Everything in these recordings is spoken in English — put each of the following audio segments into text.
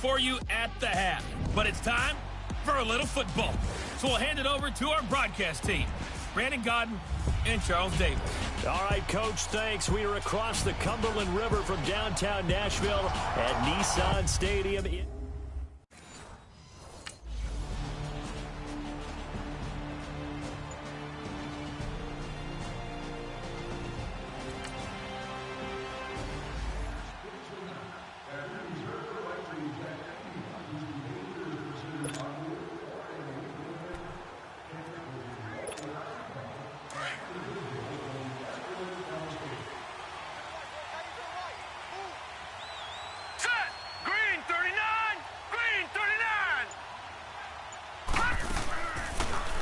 for you at the half. But it's time for a little football. So we'll hand it over to our broadcast team, Brandon Godden and Charles Davis. All right, Coach, thanks. We are across the Cumberland River from downtown Nashville at Nissan Stadium.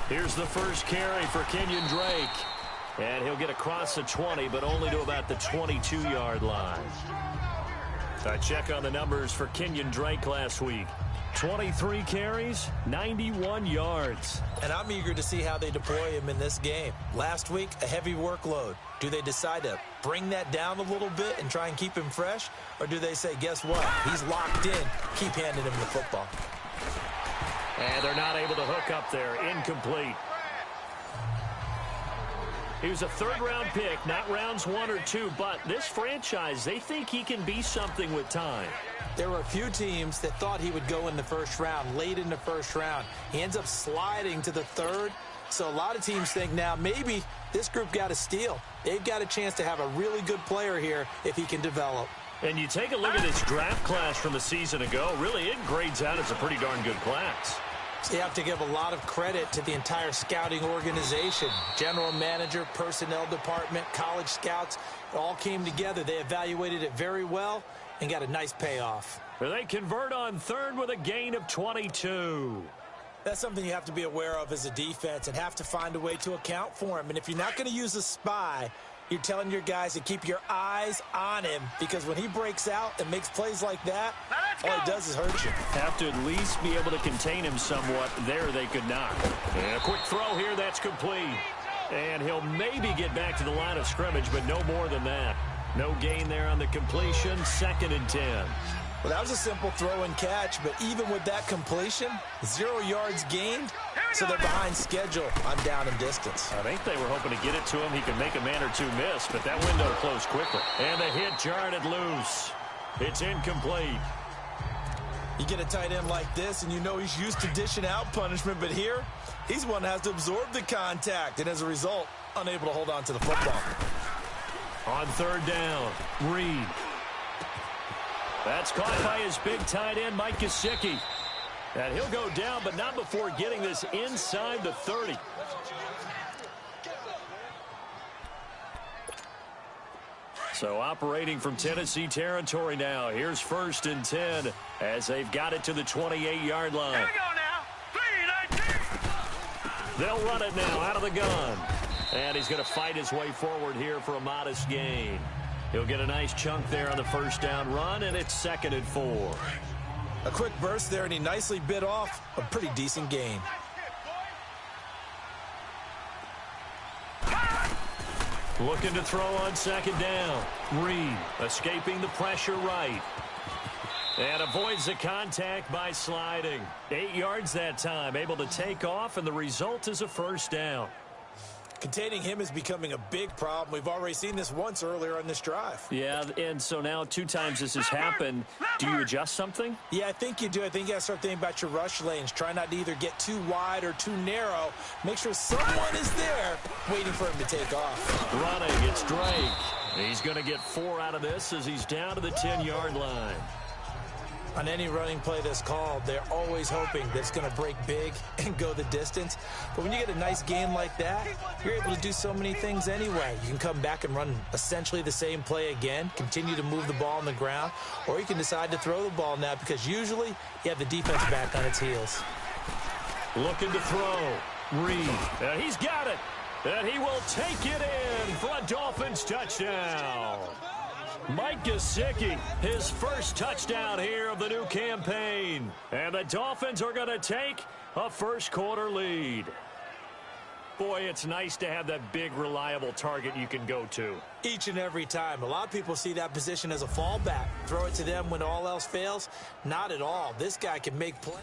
Here's the first carry for Kenyon Drake. And he'll get across the 20, but only to about the 22-yard line. A check on the numbers for Kenyon Drake last week. 23 carries, 91 yards. And I'm eager to see how they deploy him in this game. Last week, a heavy workload. Do they decide to bring that down a little bit and try and keep him fresh? Or do they say, guess what? He's locked in. Keep handing him the football. And they're not able to hook up there. Incomplete. He was a third-round pick, not rounds 1 or 2, but this franchise, they think he can be something with time. There were a few teams that thought he would go in the first round, late in the first round. He ends up sliding to the third. So a lot of teams think now maybe this group got a steal. They've got a chance to have a really good player here if he can develop. And you take a look at this draft class from a season ago, really it grades out as a pretty darn good class. So you have to give a lot of credit to the entire scouting organization. General manager, personnel department, college scouts, it all came together. They evaluated it very well and got a nice payoff. They convert on third with a gain of 22. That's something you have to be aware of as a defense and have to find a way to account for him. And if you're not going to use a spy, you're telling your guys to keep your eyes on him, because when he breaks out and makes plays like that, all he does is hurt you. Have to at least be able to contain him somewhat. There they could not. And a quick throw here, that's complete. And he'll maybe get back to the line of scrimmage, but no more than that. No gain there on the completion, 2nd and 10. Well, that was a simple throw and catch, but even with that completion, 0 yards gained, so they're behind schedule on down and distance. I think they were hoping to get it to him. He could make a man or two miss, but that window closed quickly. And the hit jarred it loose. It's incomplete. You get a tight end like this, and you know he's used to dishing out punishment, but here, he's one that has to absorb the contact, and as a result, unable to hold on to the football. On third down, Reed. That's caught by his big tight end, Mike Gesicki. And he'll go down, but not before getting this inside the 30. So operating from Tennessee territory now. Here's 1st and 10 as they've got it to the 28-yard line. Here we go now. 3-19. They'll run it now out of the gun. And he's going to fight his way forward here for a modest gain. He'll get a nice chunk there on the first down run, and it's 2nd and 4. A quick burst there, and he nicely bit off a pretty decent gain. Looking to throw on 2nd down. Reed escaping the pressure right. And avoids the contact by sliding. 8 yards that time, able to take off, and the result is a first down. Containing him is becoming a big problem. We've already seen this once earlier on this drive. Yeah, and so now 2 times this has happened. Do you adjust something? Yeah, I think you do. I think you got to start thinking about your rush lanes. Try not to either get too wide or too narrow. Make sure someone is there waiting for him to take off. Running, it's Drake. He's going to get 4 out of this as he's down to the 10-yard line. On any running play that's called, they're always hoping that it's going to break big and go the distance. But when you get a nice gain like that, you're able to do so many things anyway. You can come back and run essentially the same play again, continue to move the ball on the ground, or you can decide to throw the ball now because usually you have the defense back on its heels. Looking to throw. Reed. He's got it. And he will take it in for a Dolphins touchdown. Mike Gesicki, his first touchdown here of the new campaign. And the Dolphins are going to take a first quarter lead. Boy, it's nice to have that big, reliable target you can go to. Each and every time. A lot of people see that position as a fallback. Throw it to them when all else fails. Not at all. This guy can make plays.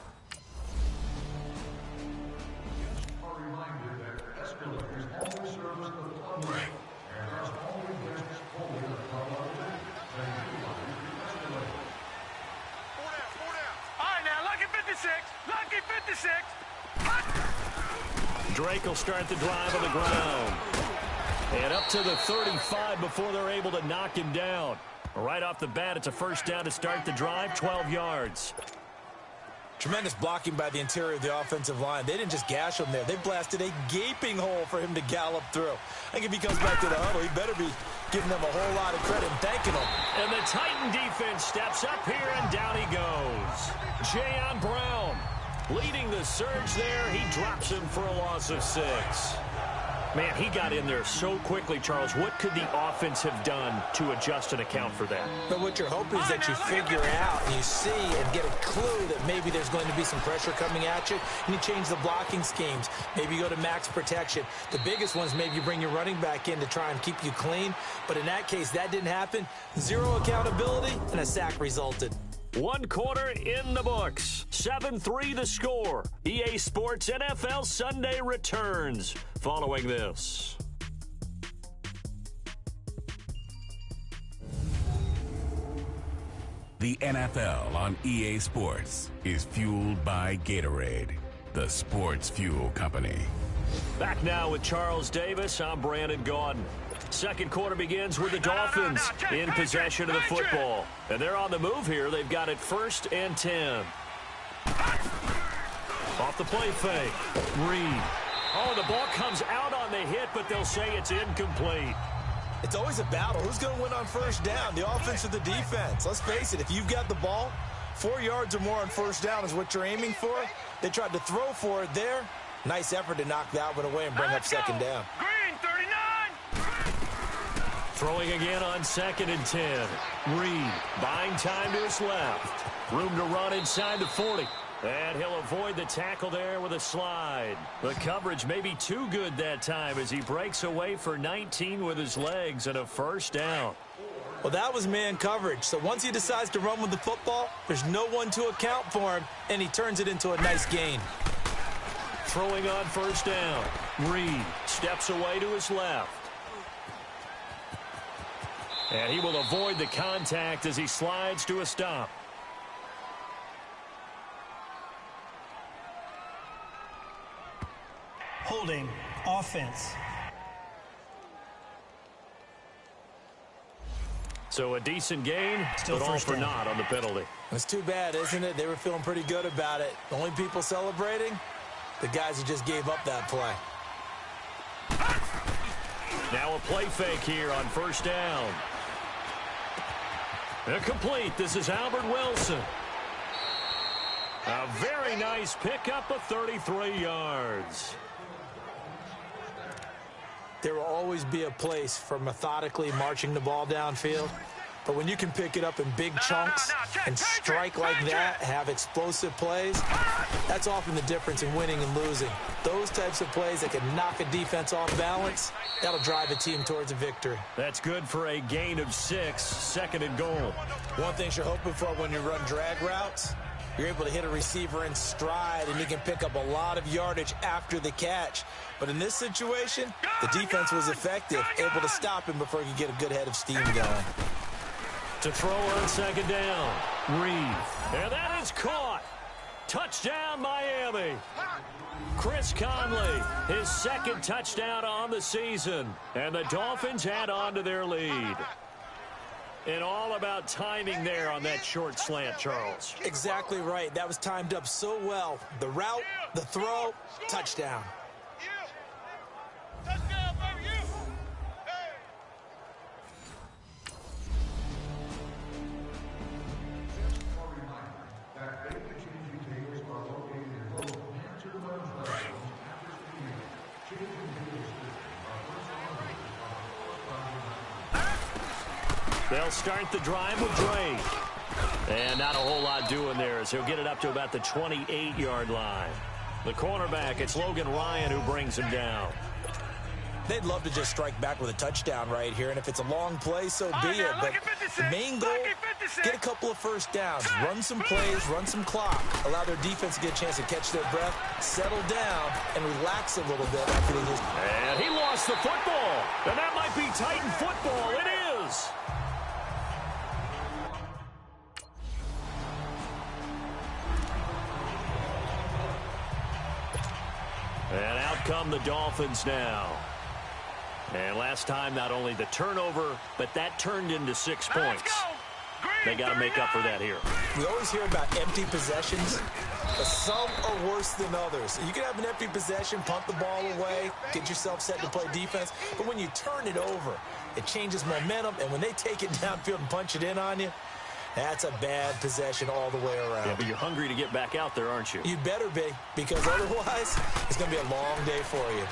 Lucky 56. Drake will start the drive on the ground. And up to the 35 before they're able to knock him down. Right off the bat, it's a first down to start the drive, 12 yards. Tremendous blocking by the interior of the offensive line. They didn't just gash him there. They blasted a gaping hole for him to gallop through. I think if he comes back to the huddle, he better be giving them a whole lot of credit and thanking them. And the Titan defense steps up here, and down he goes. Jayon Brown leading the surge there. He drops him for a loss of 6. Man, he got in there so quickly, Charles. What could the offense have done to adjust and account for that? But what you're hoping is that you figure out and you see and get a clue that maybe there's going to be some pressure coming at you, and you change the blocking schemes. Maybe you go to max protection. The biggest one is maybe you bring your running back in to try and keep you clean. But in that case, that didn't happen. Zero accountability, and a sack resulted. 1 quarter in the books. 7-3 the score. EA Sports NFL Sunday returns following this. The NFL on EA Sports is fueled by Gatorade, the sports fuel company. Back now with Charles Davis. I'm Brandon Gaudin. Second quarter begins with the Dolphins in possession of the football. And they're on the move here. They've got it 1st and 10. Off the play fake. Reed. Oh, the ball comes out on the hit, but they'll say it's incomplete. It's always a battle. Who's going to win on first down, the offense or the defense? Let's face it, if you've got the ball, 4 yards or more on first down is what you're aiming for. They tried to throw for it there. Nice effort to knock that one away and bring up second down. Green, 39. Throwing again on 2nd and 10. Reed buying time to his left. Room to run inside the 40. And he'll avoid the tackle there with a slide. The coverage may be too good that time as he breaks away for 19 with his legs and a first down. Well, that was man coverage. So once he decides to run with the football, there's no one to account for him, and he turns it into a nice gain. Throwing on first down. Reed steps away to his left. And he will avoid the contact as he slides to a stop. Holding offense. So a decent gain, Still but all first for down. naught on the penalty. It's too bad, isn't it? They were feeling pretty good about it. The only people celebrating, the guys who just gave up that play. Now a play fake here on first down. Incomplete. This is Albert Wilson. A very nice pickup of 33 yards. There will always be a place for methodically marching the ball downfield. But when you can pick it up in big chunks and strike like that, have explosive plays, that's often the difference in winning and losing. Those types of plays that can knock a defense off balance, that'll drive a team towards a victory. That's good for a gain of 6, 2nd and goal. One thing you're hoping for when you run drag routes, you're able to hit a receiver in stride, and he can pick up a lot of yardage after the catch. But in this situation, the defense was effective, able to stop him before he could get a good head of steam going. To throw on 2nd down. Reed. And that is caught. Touchdown, Miami. Chris Conley, his 2nd touchdown on the season. And the Dolphins add on to their lead. And all about timing there on that short slant, Charles. Exactly right. That was timed up so well. The route, the throw, touchdown. Touchdown, baby, you. Hey. They'll start the drive with Drake. And not a whole lot doing there as he'll get it up to about the 28-yard line. The cornerback, it's Logan Ryan who brings him down. They'd love to just strike back with a touchdown right here, and if it's a long play, so be it. But the main goal, get a couple of first downs, run some plays, run some clock, allow their defense to get a chance to catch their breath, settle down, and relax a little bit after they just... And he lost the football, and that might be Titan football. It is. And out come the Dolphins now. And last time, not only the turnover, but that turned into 6 points. They got to make up for that here. We always hear about empty possessions, but some are worse than others. You can have an empty possession, punt the ball away, get yourself set to play defense, but when you turn it over, it changes momentum, and when they take it downfield and punch it in on you, that's a bad possession all the way around. Yeah, but you're hungry to get back out there, aren't you? You'd better be, because otherwise, it's going to be a long day for you.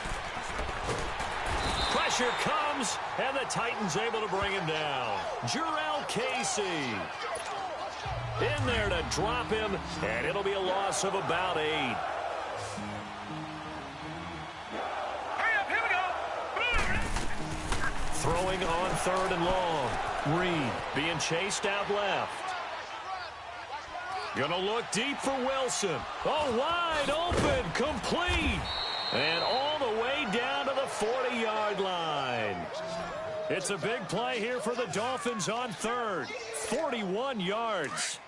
Pressure comes, and the Titans able to bring him down. Jarrell Casey in there to drop him, and it'll be a loss of about 8. Hurry up, here we go. Throwing on 3rd and long. Reed being chased out left. Gonna look deep for Wilson. Oh, wide open, complete. And all the way down to the 40-yard line. It's a big play here for the Dolphins on 3rd. 41 yards.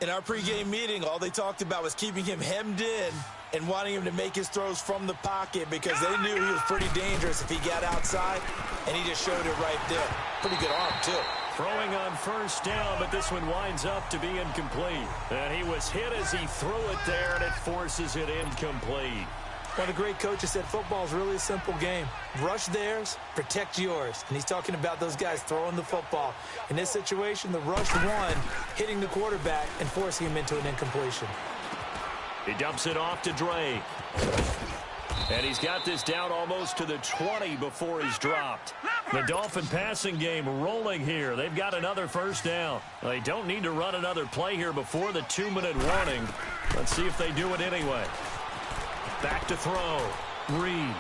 In our pregame meeting, all they talked about was keeping him hemmed in and wanting him to make his throws from the pocket because they knew he was pretty dangerous if he got outside, and he just showed it right there. Pretty good arm, too. Throwing on 1st down, but this one winds up to be incomplete. And he was hit as he threw it there, and it forces it incomplete. One of the great coaches said football is really a simple game. Rush theirs, protect yours. And he's talking about those guys throwing the football. In this situation, the rush one, hitting the quarterback and forcing him into an incompletion. He dumps it off to Drake. And he's got this down almost to the 20 before he's dropped. The Dolphin passing game rolling here. They've got another 1st down. They don't need to run another play here before the 2-minute warning. Let's see if they do it anyway. Back to throw. Reed.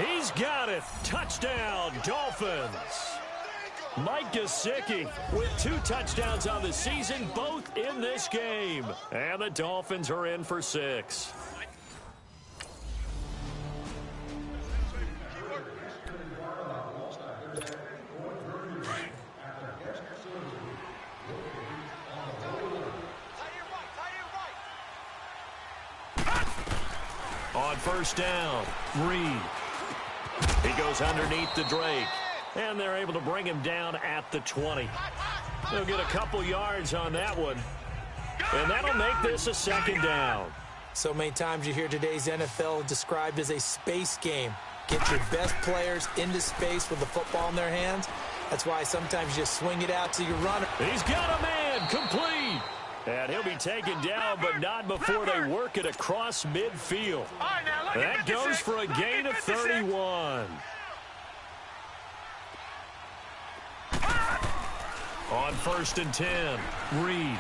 He's got it. Touchdown, Dolphins. Mike Gesicki with 2 touchdowns on the season, both in this game. And the Dolphins are in for 6. On 1st down, Reed. He goes underneath to Drake. And they're able to bring him down at the 20. He'll get a couple yards on that one. And that'll make this a 2nd down. So many times you hear today's NFL described as a space game. Get your best players into space with the football in their hands. That's why sometimes you just swing it out to your runner. He's got a man, complete. And he'll be taken down, but not before they work it across midfield. That goes for a gain of 31. On 1st and 10, Reed.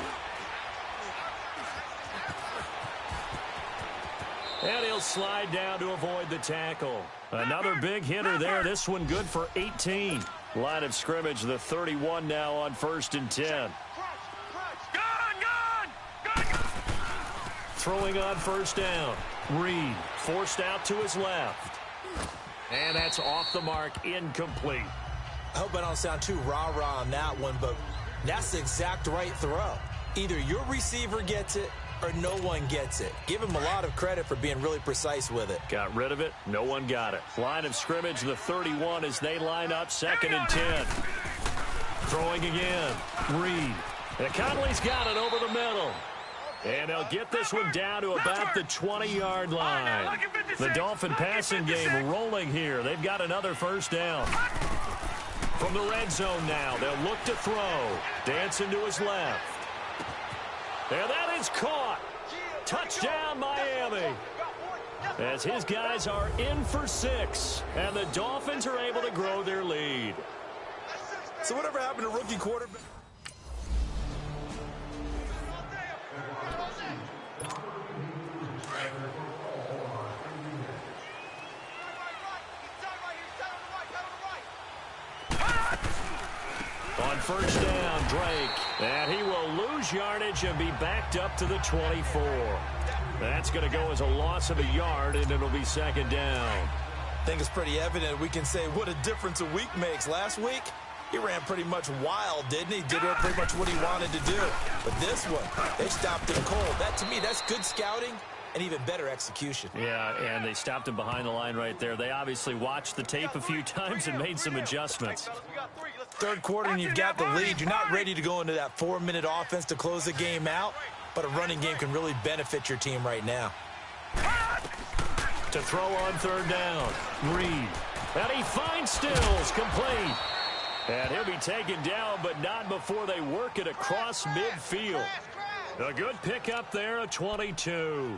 And he'll slide down to avoid the tackle. Another big hitter there. This one good for 18. Line of scrimmage, the 31 now on 1st and 10. Throwing on 1st down. Reed forced out to his left. And that's off the mark, incomplete. I hope I don't sound too rah-rah on that one, but that's the exact right throw. Either your receiver gets it or no one gets it. Give him a lot of credit for being really precise with it. Got rid of it. No one got it. Line of scrimmage, the 31 as they line up 2nd and 10. Throwing again. Reed. And Conley's got it over the middle. And they'll get this one down to about the 20-yard line. The Dolphin passing game rolling here. They've got another 1st down. From the red zone now, they'll look to throw. Dancing to his left. And that is caught. Touchdown, Miami. As his guys are in for 6. And the Dolphins are able to grow their lead. So whatever happened to rookie quarterback? On first down, Drake. And he will lose yardage and be backed up to the 24. That's going to go as a loss of a yard, and it'll be second down. I think it's pretty evident we can say what a difference a week makes. Last week, he ran pretty much wild, didn't he? Did pretty much what he wanted to do. But this one, they stopped him cold. That, to me, that's good scouting and even better execution. Yeah, and they stopped him behind the line right there. They obviously watched the tape a few times and made some adjustments. Third quarter and you've got the lead. You're not ready to go into that 4-minute offense to close the game out, but a running game can really benefit your team right now. To throw on third down, Reed. And he finds Stills, complete. And he'll be taken down, but not before they work it across midfield. A good pickup there, a 22.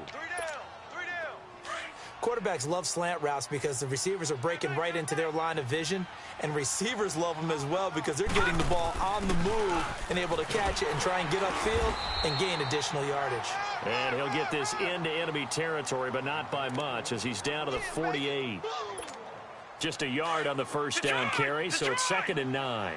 Quarterbacks love slant routes because the receivers are breaking right into their line of vision, and receivers love them as well because they're getting the ball on the move and able to catch it and try and get upfield and gain additional yardage. And he'll get this into enemy territory, but not by much as he's down to the 48. Just a yard on the first down carry, so it's 2nd and 9.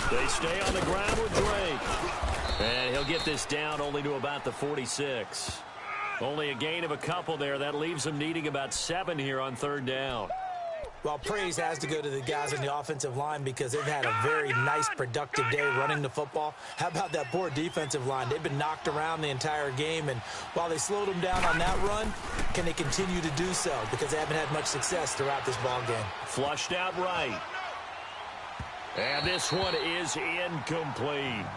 They stay on the ground with Drake. And he'll get this down only to about the 46. Only a gain of a couple there. That leaves them needing about 7 here on third down. Well, praise has to go to the guys on the offensive line because they've had a very nice, productive day running the football. How about that poor defensive line? They've been knocked around the entire game, and while they slowed them down on that run, can they continue to do so? Because they haven't had much success throughout this ball game. Flushed out right. And this one is incomplete.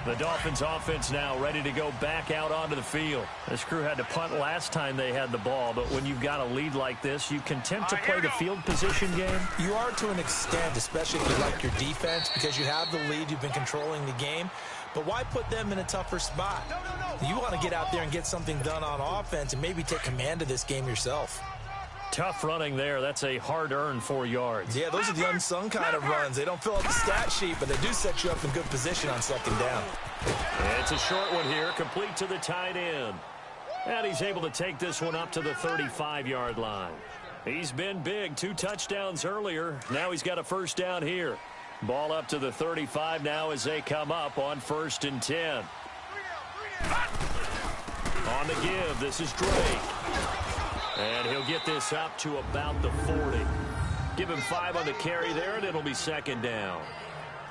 The Dolphins offense now ready to go back out onto the field. This crew had to punt last time they had the ball, but when you've got a lead like this, you can tempt to play the field position game. You are to an extent, especially if you like your defense, because you have the lead, you've been controlling the game. But why put them in a tougher spot? You want to get out there and get something done on offense and maybe take command of this game yourself. Tough running there. That's a hard-earned 4 yards. Yeah, those are the unsung kind of runs. They don't fill up the stat sheet, but they do set you up in good position on second down. It's a short one here, complete to the tight end. And he's able to take this one up to the 35-yard line. He's been big, 2 touchdowns earlier. Now he's got a first down here. Ball up to the 35 now as they come up on 1st and 10. On the give, this is Drake. And he'll get this up to about the 40. Give him 5 on the carry there, and it'll be second down.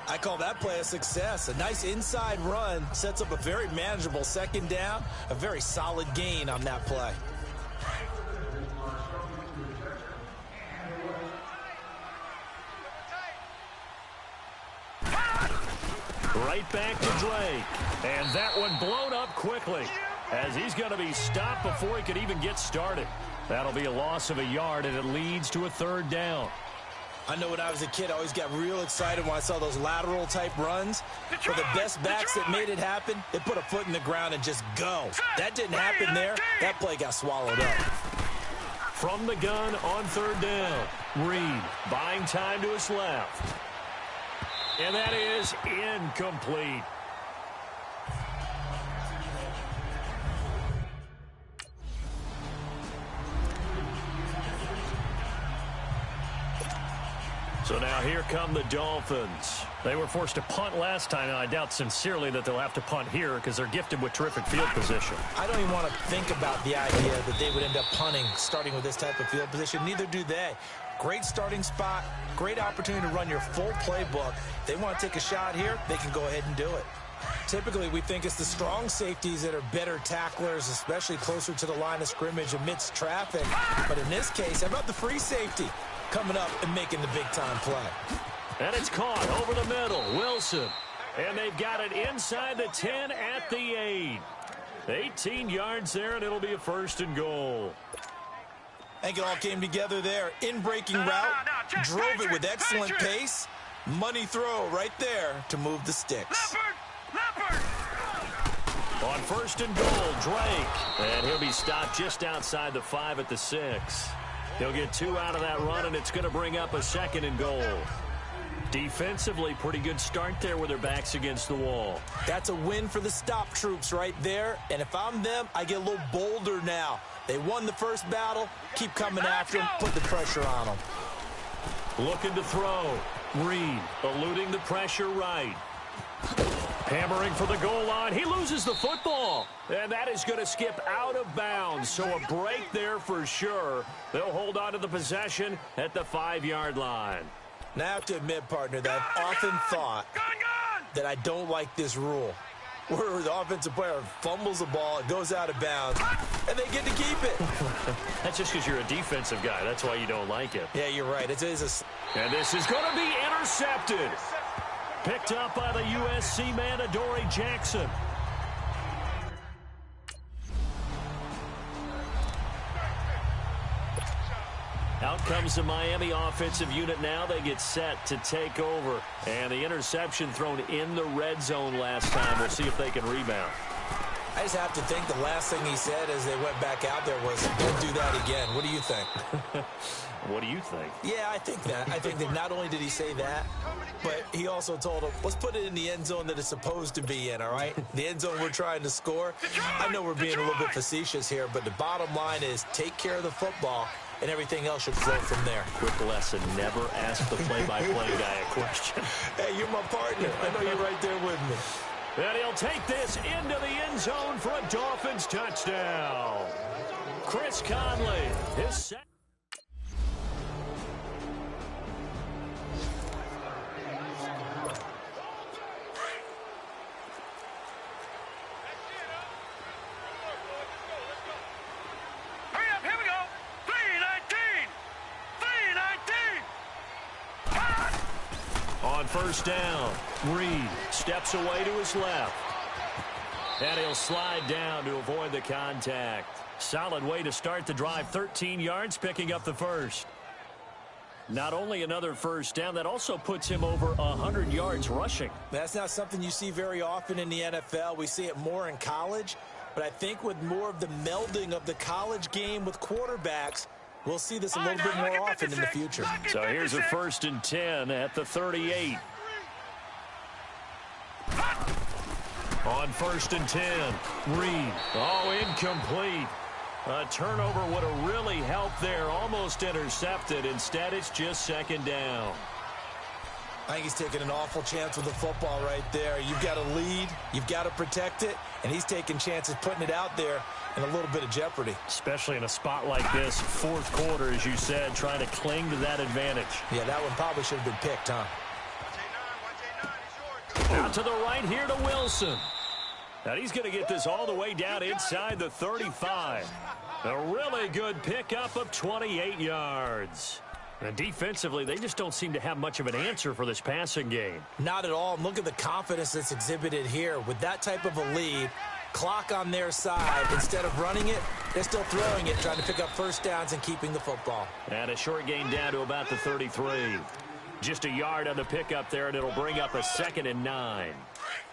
I call that play a success. A nice inside run sets up a very manageable second down, a very solid gain on that play. Right back to Drake. And that one blown up quickly as he's going to be stopped before he could even get started. That'll be a loss of a yard, and it leads to a third down. I know when I was a kid, I always got real excited when I saw those lateral-type runs. But the best backs that made it happen, they put a foot in the ground and just go. That didn't happen there. That play got swallowed up. From the gun on third down, Reed buying time to his left. And that is incomplete. So now here come the Dolphins. They were forced to punt last time, and I doubt sincerely that they'll have to punt here because they're gifted with terrific field position. I don't even want to think about the idea that they would end up punting starting with this type of field position. Neither do they. Great starting spot, great opportunity to run your full playbook. If they want to take a shot here, they can go ahead and do it. Typically, we think it's the strong safeties that are better tacklers, especially closer to the line of scrimmage amidst traffic. But in this case, how about the free safety coming up and making the big-time play? And it's caught over the middle. Wilson. And they've got it inside the 10 at the 8. 18 yards there, and it'll be a 1st and goal. I think it all came together there. In-breaking route, drove it with excellent pace. Money throw right there to move the sticks. On 1st and goal, Drake. And he'll be stopped just outside the 5 at the 6. He'll get 2 out of that run, and it's going to bring up a 2nd and goal. Defensively, pretty good start there with their backs against the wall. That's a win for the stop troops right there. And if I'm them, I get a little bolder now. They won the first battle. Keep coming after them. Put the pressure on them. Looking to throw. Reed eluding the pressure right. Hammering for the goal line. He loses the football. And that is going to skip out of bounds. So a break there for sure. They'll hold on to the possession at the 5-yard line. Now I have to admit, partner, that I've often thought that I don't like this rule, where the offensive player fumbles the ball, it goes out of bounds, and they get to keep it. That's just because you're a defensive guy. That's why you don't like it. Yeah, you're right. And this is going to be intercepted. Picked up by the USC man, Adoree Jackson. Out comes the Miami offensive unit now. They get set to take over. And the interception thrown in the red zone last time. We'll see if they can rebound. I just have to think the last thing he said as they went back out there was, don't do that again. What do you think? What do you think? Yeah, I think that. I think that not only did he say that, but he also told him, let's put it in the end zone that it's supposed to be in, all right? The end zone we're trying to score. I know we're being a little bit facetious here, but the bottom line is take care of the football, and everything else should flow from there. Quick lesson, never ask the play-by-play guy a question. Hey, you're my partner. I know you're right there with me. And he'll take this into the end zone for a Dolphins touchdown. Chris Conley, his second. On first down, Reed steps away to his left. And he'll slide down to avoid the contact. Solid way to start the drive. 13 yards, picking up the first. Not only another first down, that also puts him over 100 yards rushing. That's not something you see very often in the NFL. We see it more in college. But I think with more of the melding of the college game with quarterbacks, we'll see this a little bit more often in the future. So here's a 1st and 10 at the 38. On 1st and 10, Reed. Oh, incomplete. A turnover would have really helped there. Almost intercepted. Instead, it's just 2nd down. I think he's taking an awful chance with the football right there. You've got to lead. You've got to protect it. And he's taking chances putting it out there in a little bit of jeopardy. Especially in a spot like this, 4th quarter, as you said, trying to cling to that advantage. Yeah, that one probably should have been picked, huh? Out to the right here to Wilson. And he's going to get this all the way down inside the 35. A really good pickup of 28 yards. And defensively, they just don't seem to have much of an answer for this passing game. Not at all. And look at the confidence that's exhibited here. With that type of a lead, clock on their side, instead of running it, they're still throwing it, trying to pick up first downs and keeping the football. And a short gain down to about the 33. Just a yard on the pickup there, and it'll bring up a 2nd and 9.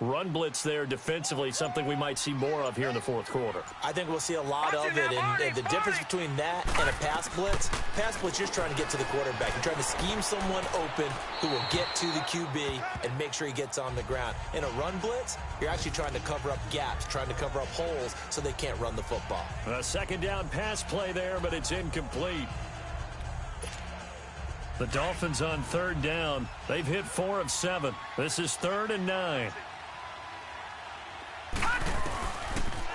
Run blitz there defensively, something we might see more of here in the 4th quarter. I think we'll see a lot of it, and the difference between that and a pass blitz, you're just trying to get to the quarterback. You're trying to scheme someone open who will get to the QB and make sure he gets on the ground. In a run blitz, you're actually trying to cover up gaps, trying to cover up holes so they can't run the football. A 2nd down pass play there, but it's incomplete. The Dolphins on 3rd down. They've hit 4 of 7. This is 3rd and 9.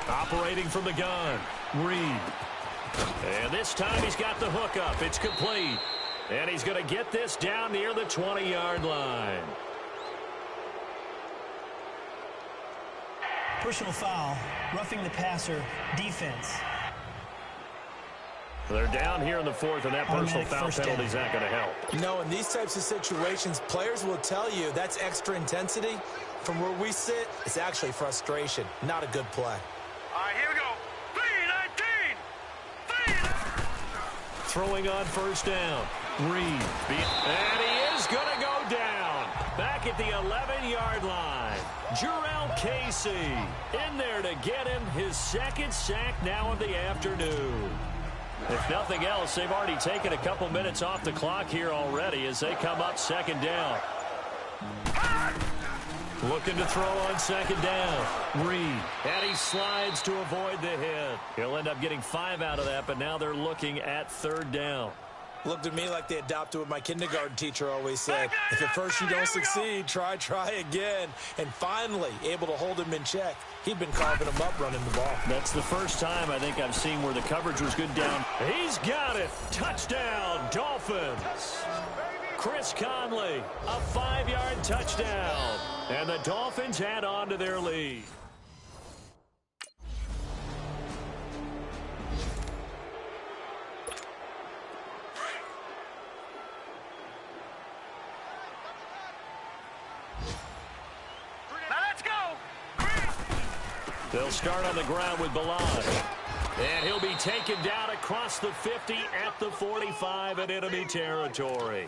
Operating from the gun, Reed. And this time he's got the hookup. It's complete. And he's going to get this down near the 20-yard line. Personal foul, roughing the passer, defense. They're down here in the 4th, and that personal foul penalty is not going to help. No, in these types of situations, players will tell you that's extra intensity. From where we sit, it's actually frustration. Not a good play. All right, here we go. 3-19. Throwing on 1st down. Reed. And he is going to go down. Back at the 11-yard line. Jarrell Casey in there to get him his 2nd sack now of the afternoon. If nothing else, they've already taken a couple minutes off the clock here already as they come up 2nd down. Looking to throw on second down. Reed. And he slides to avoid the hit. He'll end up getting 5 out of that, but now they're looking at third down. Looked to me like they adopted what my kindergarten teacher always said. If at first you don't succeed, try again. And finally, able to hold him in check. He'd been carving him up running the ball. That's the first time I think I've seen where the coverage was good down. He's got it. Touchdown, Dolphins. Chris Conley, a 5-yard touchdown. And the Dolphins add on to their lead. They'll start on the ground with Balaj. And he'll be taken down across the 50 at the 45 in enemy territory.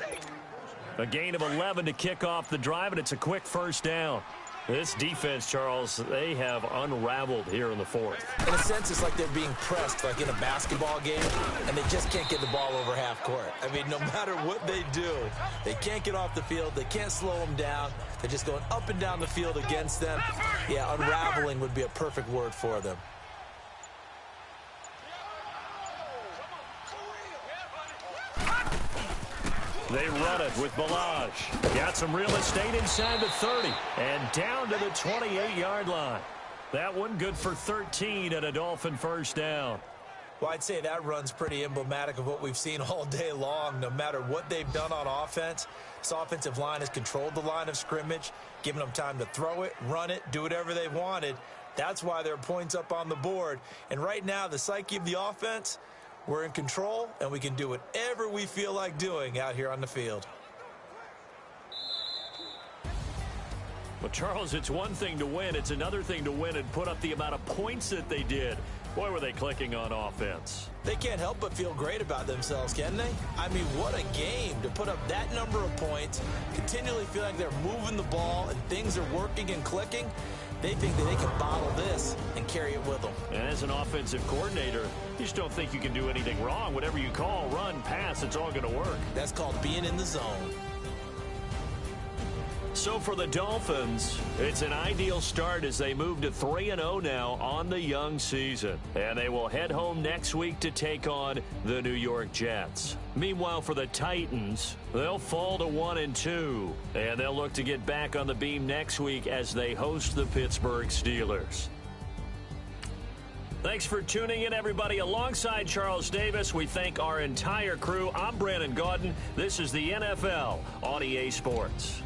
A gain of 11 to kick off the drive, and it's a quick first down. This defense, Charles, they have unraveled here in the fourth. In a sense, it's like they're being pressed like in a basketball game, and they just can't get the ball over half court. I mean, no matter what they do, they can't get off the field. They can't slow them down. They're just going up and down the field against them. Yeah, unraveling would be a perfect word for them. They run it with Balaj. Got some real estate inside the 30 and down to the 28-yard line. That one good for 13 and a Dolphin first down. Well, I'd say that run's pretty emblematic of what we've seen all day long. No matter what they've done on offense, this offensive line has controlled the line of scrimmage, given them time to throw it, run it, do whatever they wanted. That's why there are points up on the board. And right now, the psyche of the offense, we're in control, and we can do whatever we feel like doing out here on the field. Well, Charles, it's one thing to win. It's another thing to win and put up the amount of points that they did. Boy, were they clicking on offense. They can't help but feel great about themselves, can they? I mean, what a game to put up that number of points, continually feel like they're moving the ball and things are working and clicking. They think that they can bottle this and carry it with them. And as an offensive coordinator, you just don't think you can do anything wrong. Whatever you call, run, pass, it's all going to work. That's called being in the zone. So for the Dolphins, it's an ideal start as they move to 3-0 now on the young season. And they will head home next week to take on the New York Jets. Meanwhile, for the Titans, they'll fall to 1-2. And they'll look to get back on the beam next week as they host the Pittsburgh Steelers. Thanks for tuning in, everybody. Alongside Charles Davis, we thank our entire crew. I'm Brandon Gaudin. This is the NFL on EA Sports.